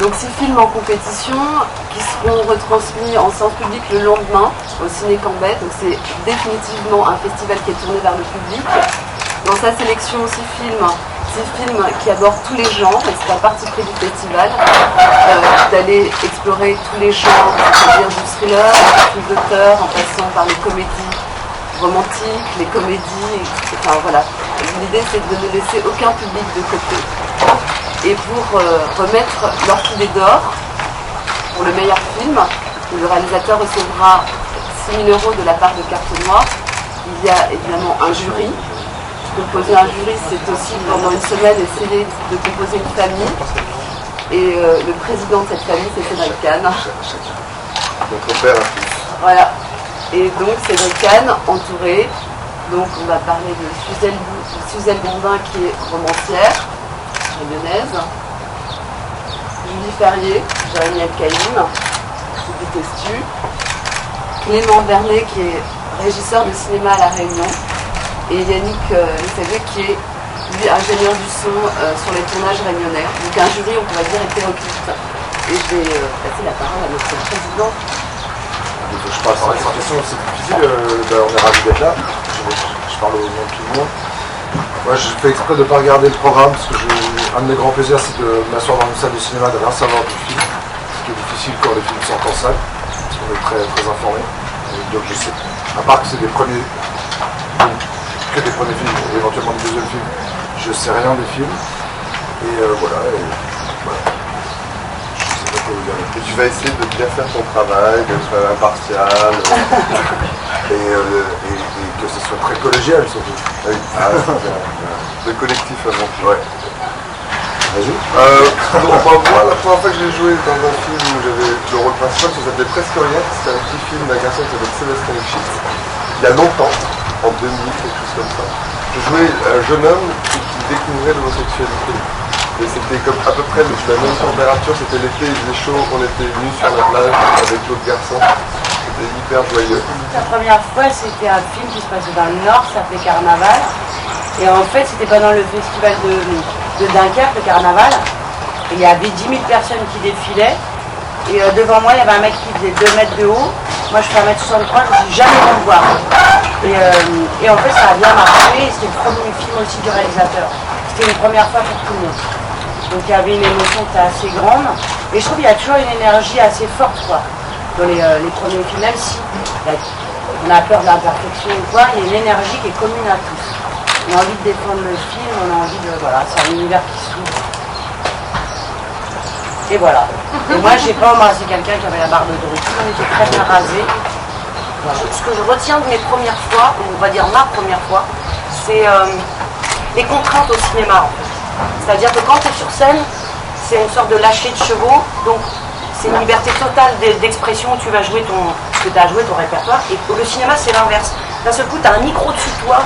Donc 6 films en compétition qui seront retransmis en séance publique le lendemain au Ciné Cambet. Donc c'est définitivement un festival qui est tourné vers le public. Dans sa sélection 6 films qui abordent tous les genres, et c'est un parti pris du festival, d'aller explorer tous les genres, c'est-à-dire du thriller, du film d'auteur, en passant par les comédies romantiques, les comédies, enfin voilà. L'idée c'est de ne laisser aucun public de côté. Et pour remettre l'Orchidée d'Or pour le meilleur film, le réalisateur recevra 6 000 € de la part de Carte Noire. Il y a évidemment un jury. Composer un jury, c'est aussi pendant une semaine essayer de composer une famille. Et le président de cette famille, c'est Cédric Kahn. Donc on perd un fils. Voilà. Et donc Cédric Kahn entouré. Donc on va parler de Suzelle Gondin qui est romancière, lyonnaise. Julie Ferrier, Jérémy El-Kaïm, qui détestu. Clément Vernet qui est régisseur de cinéma à La Réunion. Et Yannick Lefebvre qui est lui ingénieur du son sur les tournages réunionnais. Donc un jury, on pourrait dire, hétéroclite. Et je vais passer la parole à notre président. Je passe à cette question, c'est difficile, on est ravis d'être là. Je parle au nom de tout le monde. Moi, je fais exprès de ne pas regarder le programme parce que un de mes grands plaisirs, c'est de m'asseoir dans une salle de cinéma, de rien savoir du film. Ce qui est difficile quand les films sortent en salle, parce qu'on est très, très informé. Donc je sais, à part que c'est des premiers films, ou éventuellement des deuxièmes films, je sais rien des films. Et voilà. Et tu vas essayer de bien faire ton travail, d'être impartial, et que ce soit très collégial surtout. Oui. Le collectif avant tout. Ouais. Vas-y. Moi, la première fois que j'ai joué dans un film où j'avais le rôle principal, ça s'appelait Presque Rien. C'était un petit film d'un garçon qui s'appelle Sébastien Lifshitz. Il y a longtemps, en 2000, quelque chose comme ça. Je jouais un jeune homme qui découvrait l'homosexualité. Et c'était comme à peu près la même température, c'était l'été, il faisait chaud, on était nus sur la plage avec l'autre garçon. C'était hyper joyeux. La première fois, c'était un film qui se passait dans le Nord, ça s'appelait Carnaval. Et en fait, c'était pendant le festival de Dunkerque, le Carnaval. Et il y avait 10 000 personnes qui défilaient. Et devant moi, il y avait un mec qui faisait 2 mètres de haut. Moi, je fais 1m63, je me suis jamais venu me voir. Et en fait, ça a bien marché. C'était le premier film aussi du réalisateur. C'était une première fois pour tout le monde. Donc il y avait une émotion qui était assez grande. Et je trouve qu'il y a toujours une énergie assez forte, quoi. Dans les premiers films, même si on a peur de l'imperfection ou quoi, il y a une énergie qui est commune à tous. On a envie de défendre le film, on a envie de... Voilà, c'est un univers qui s'ouvre. Et voilà. Et moi, j'ai pas embrassé quelqu'un qui avait la barbe de Drucker, on était très bien rasé. Voilà. Ce que je retiens de mes premières fois, ou on va dire ma première fois, c'est les contraintes au cinéma, en fait. C'est-à-dire que quand tu es sur scène, c'est une sorte de lâcher de chevaux, donc c'est une liberté totale d'expression où tu vas jouer ce que tu as joué, ton répertoire, et le cinéma c'est l'inverse. D'un seul coup, tu as un micro dessus de toi,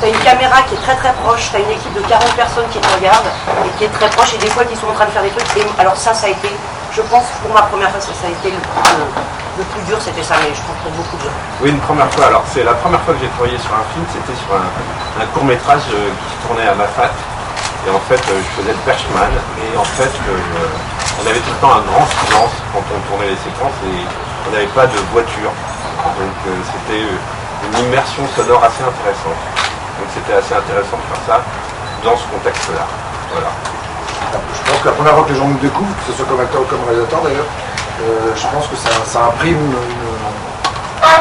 tu as une caméra qui est très très proche, tu as une équipe de 40 personnes qui te regardent, et qui est très proche, et des fois qui sont en train de faire des trucs, et alors ça a été, je pense, pour ma première fois, ça a été le plus dur, c'était ça, mais je pense pour beaucoup de gens. Oui, une première fois, alors c'est la première fois que j'ai travaillé sur un film, c'était sur un court-métrage qui se tournait à ma fac. Et en fait, je faisais le perchman, et en fait, on avait tout le temps un grand silence quand on tournait les séquences, et on n'avait pas de voiture. Donc c'était une immersion sonore assez intéressante. Donc c'était assez intéressant de faire ça dans ce contexte-là. Voilà. Je pense que la première fois que les gens nous découvrent, que ce soit comme acteur ou comme réalisateur d'ailleurs, je pense que ça imprime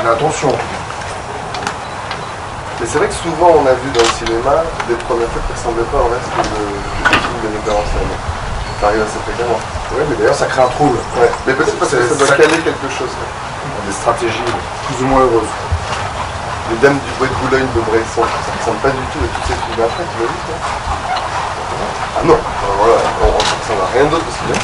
une intention. Mais c'est vrai que souvent on a vu dans le cinéma des premières fois qui ne ressemblaient pas au reste des films de metteurs en scène. Ça arrive assez fréquemment. Oui, mais d'ailleurs ça crée un trouble. Ouais. Mais peut-être parce que ça doit caler quelque chose. Des stratégies plus ou moins heureuses. Les Dames du Bois de Boulogne de Bresson, ça ne ressemble pas du tout à tous ces films après, tu l'as vu toi? Ah non, alors voilà, on ressemble à rien d'autre parce qu'il y a...